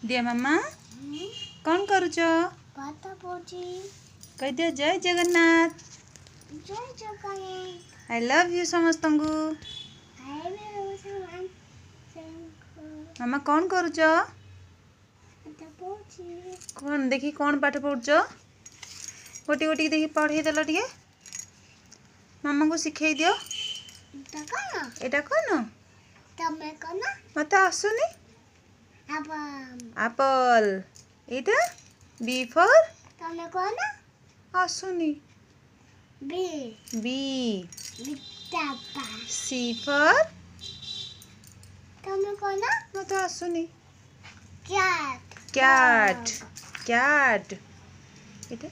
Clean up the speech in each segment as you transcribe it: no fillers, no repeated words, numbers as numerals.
दिया मामा कौन करुच कह दिया जय जगन्नाथ आई लव यू समस्त को मामा कौन करुच कौन देखी कौन पाठ पढ़ुच गोटी गोटी देखी पढ़े देल टे मामा को शिखे दियो एटा कौन मत आसुनी एप्पल एटा बी फॉर आसुनी बी सी फॉर मत आसुनी कैट कैट एटा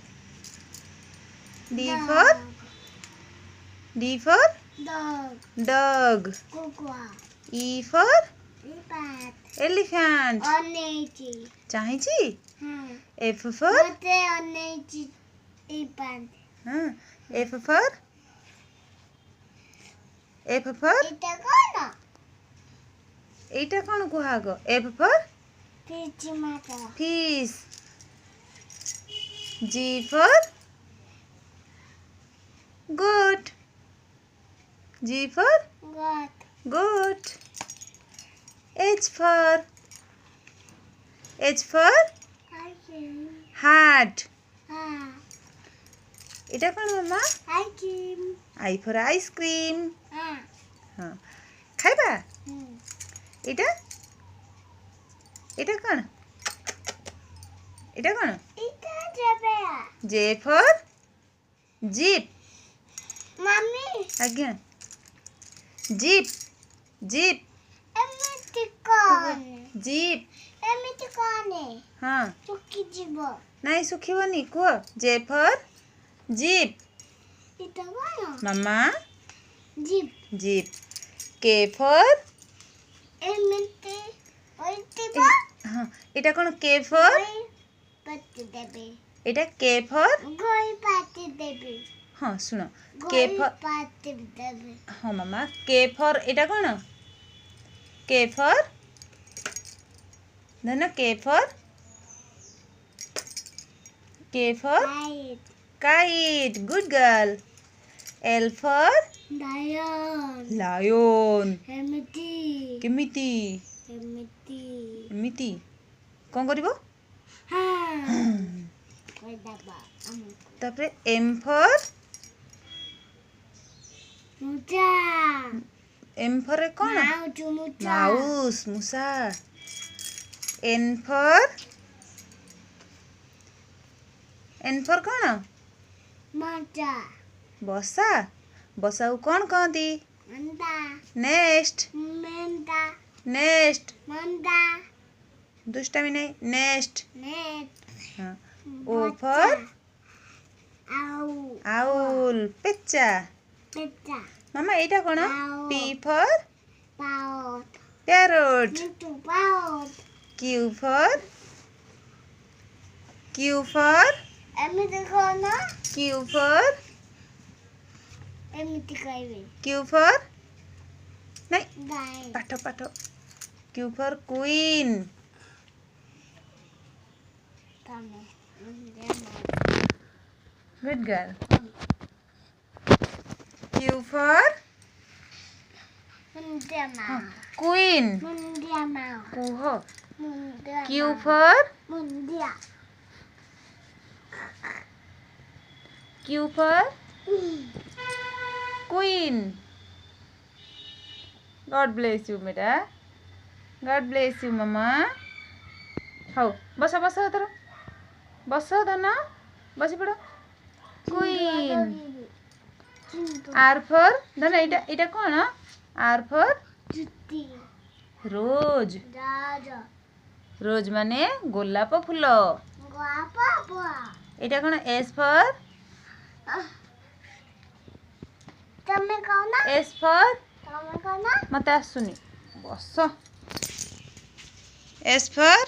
D for dog E for elephant चाहिए एफ फॉर एफ फॉर एटा कौन कुहाग F for fish G for goat G for goat H for heart এটা কোন মামা I for ice cream हाँ খাইবা এটা এটা কোন এটা কোন J for jeep मम्मी आज्ञा जीप जीप जीप हाँ नहीं सुखीबनी कह J for jeep mama jeep jeep के फॉर हाँ एटा कौन के फॉर एटा के फॉर हाँ सुनो के फॉर हाँ मामा के फॉर एटा कौन के फॉर धन K for kite good girl L for lion केमिति एमिति कौन करिवो तापरे एम फॉर एम फॉर कौन माउस मूसा एन फॉर कौन बसा बसा को कौन कहती नेस्ट दुष्टामी नहीं नेस्ट हाँ ओ फॉर आउल पेच्चा मामा एटा कौन P for parrot Q for नहीं पाठ Q for queen good girl Q for queen कुह Q for queen God bless you बेटा गॉड ब्लेस यू मामा हाउ बस धन बसी पड़ क्वीन आर फॉर धन एटा कौन आर फॉर रोज माने गोलाप फूल एटा कौन एस फॉर मत आसुनी बस एस फॉर